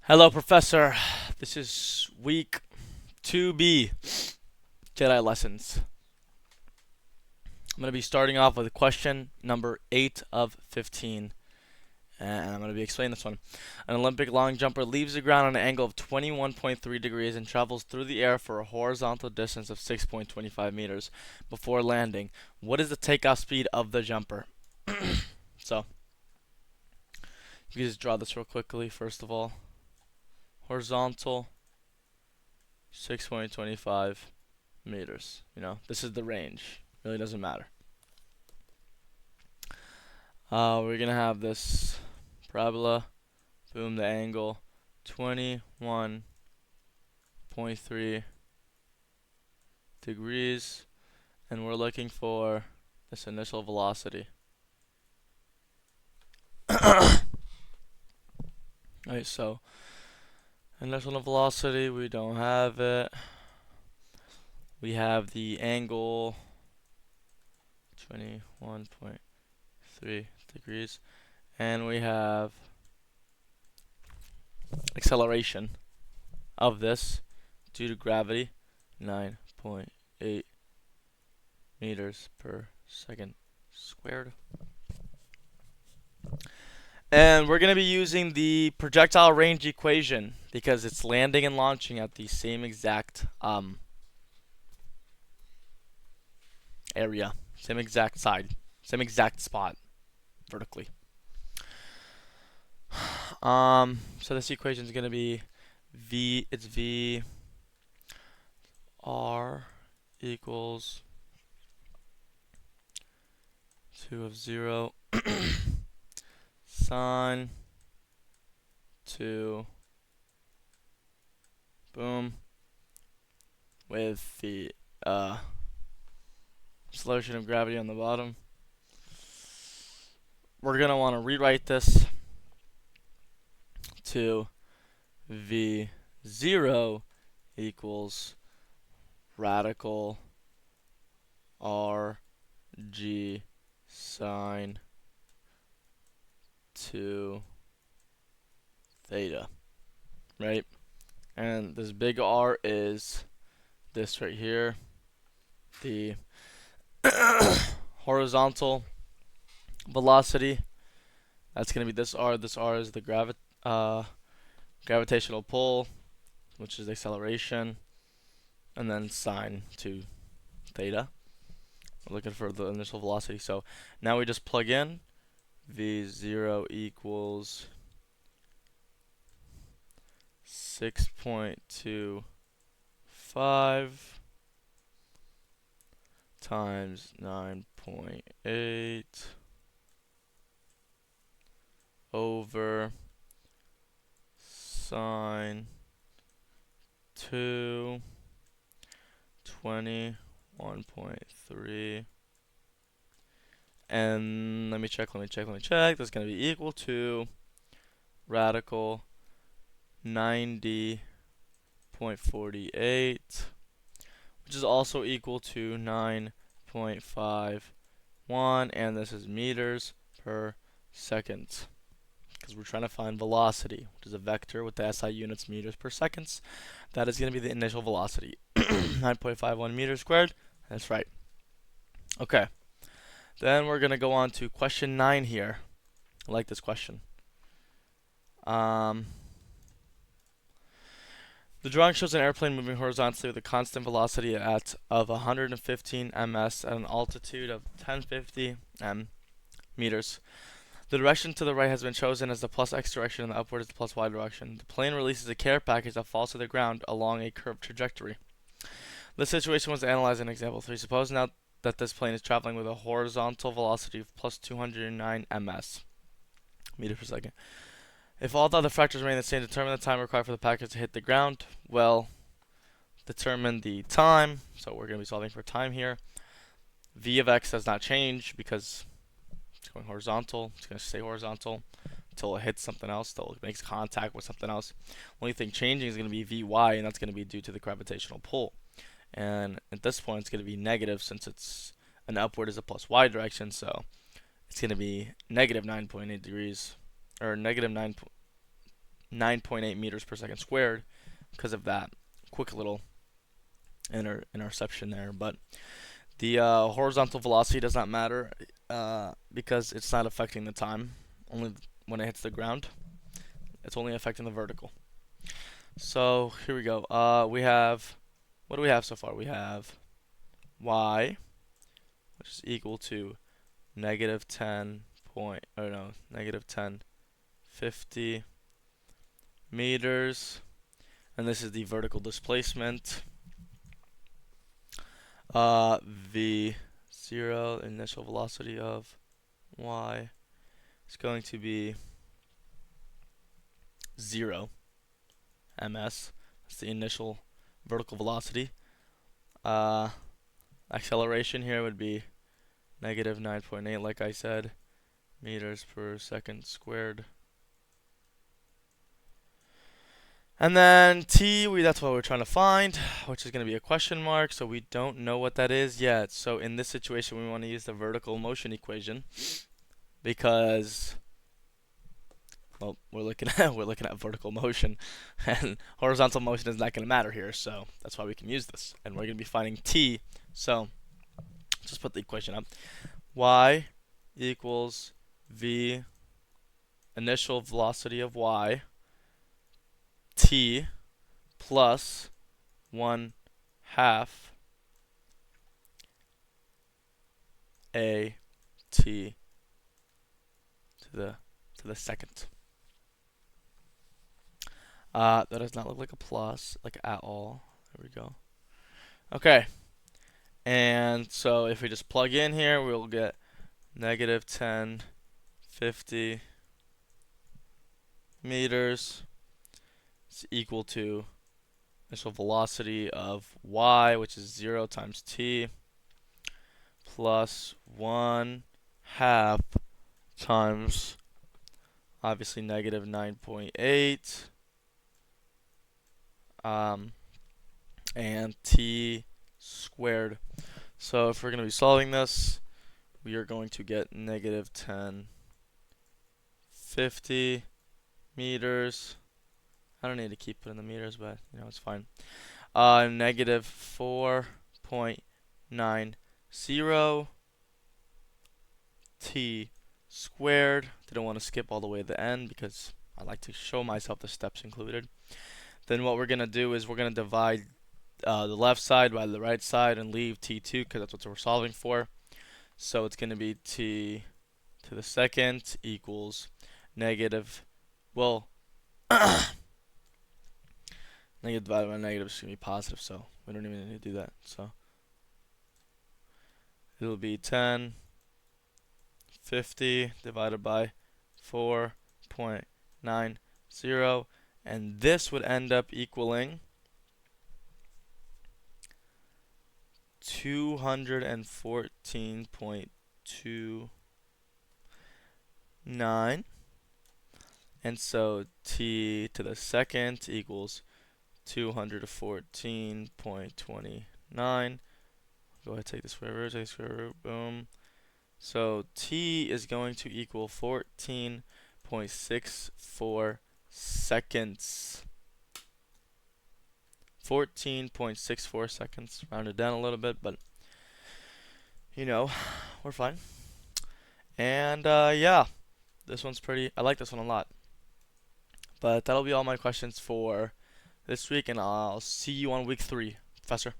Hello, Professor. This is week 2B, Jedi Lessons. I'm going to be starting off with question number 8 of 15. And I'm going to be explaining this one. An Olympic long jumper leaves the ground on an angle of 21.3 degrees and travels through the air for a horizontal distance of 6.25 meters before landing. What is the takeoff speed of the jumper? So, you can just draw this real quickly, first of all. Horizontal, 6.25 meters. This is the range. Really doesn't matter. We're gonna have this parabola. Boom, the angle 21.3 degrees, and we're looking for this initial velocity. Alright, so initial velocity, we don't have it. We have the angle 21.3 degrees, and we have acceleration of this due to gravity, 9.8 meters per second squared. And we're going to be using the projectile range equation because it's landing and launching at the same exact area, same exact side, same exact spot vertically. So this equation is going to be V R equals 2 of 0 sine 2 boom with the acceleration of gravity on the bottom. We're going to want to rewrite this to V0 equals radical RG sine 2 theta, right? And this big R is this right here, the horizontal velocity. That's going to be this R. This R is the gravitational pull, which is the acceleration, and then sine 2 theta. We're looking for the initial velocity. So now we just plug in V0 equals 6.25 times 9.8 over sine 2 21.3, and let me check. That's going to be equal to radical 90.48, which is also equal to 9.51, and this is meters per second, because we're trying to find velocity, which is a vector with the SI units meters per seconds. That is going to be the initial velocity, 9.51 meters squared. That's right. Okay. Then we're going to go on to question 9 here. I like this question. The drawing shows an airplane moving horizontally with a constant velocity of 115 ms at an altitude of 1050 meters. The direction to the right has been chosen as the plus x direction and the upward is the plus y direction. The plane releases a care package that falls to the ground along a curved trajectory. This situation was analyzed in example 3. Suppose now that this plane is traveling with a horizontal velocity of plus 209 ms, meters per second. If all the other factors remain the same, determine the time required for the package to hit the ground. Well, determine the time. So we're going to be solving for time here. V of x does not change because it's going horizontal. It's going to stay horizontal until it hits something else, until it makes contact with something else. Only thing changing is going to be Vy, and that's going to be due to the gravitational pull. And at this point, it's going to be negative since it's an upward is a plus y direction, so it's going to be negative 9.8 degrees, or negative 9. 9.8 meters per second squared because of that quick little interception there. But the horizontal velocity does not matter because it's not affecting the time. Only when it hits the ground. It's only affecting the vertical. So here we go. What do we have so far? We have y, which is equal to negative 1050 meters, and this is the vertical displacement. V0, initial velocity of y, is going to be 0 ms. That's the initial vertical velocity. Acceleration here would be negative 9.8, like I said, meters per second squared. And then t, that's what we're trying to find, which is going to be a question mark, so we don't know what that is yet. So in this situation, we want to use the vertical motion equation because, well, we're looking at vertical motion, and horizontal motion is not going to matter here. So that's why we can use this, and we're going to be finding t. So just put the equation up. Y equals v initial velocity of y t plus 1/2 a t to the second. That does not look like a plus, like at all. There we go. Okay. And so if we just plug in here, we'll get negative 1050 meters. It's equal to initial velocity of y, which is 0 times t, plus 1/2 times, obviously, negative 9.8, and t squared. So if we're going to be solving this, we are going to get negative 1050 meters. I don't need to keep putting the meters, but it's fine. Negative 4.90 t squared. Didn't want to skip all the way to the end because I like to show myself the steps included. Then what we're going to do is we're going to divide the left side by the right side and leave t2 because that's what we're solving for. So it's going to be t to the second equals negative, well, negative divided by negative is going to be positive, so we don't even need to do that. So it'll be 1050 divided by 4.90, and this would end up equaling 214.29, and so t to the second equals 214.29. Go ahead, take the square root, boom. So t is going to equal 14.64 seconds. 14.64 seconds, rounded down a little bit, but we're fine. And yeah, this one's pretty, I like this one a lot. But that'll be all my questions for this week, and I'll see you on week 3, Professor.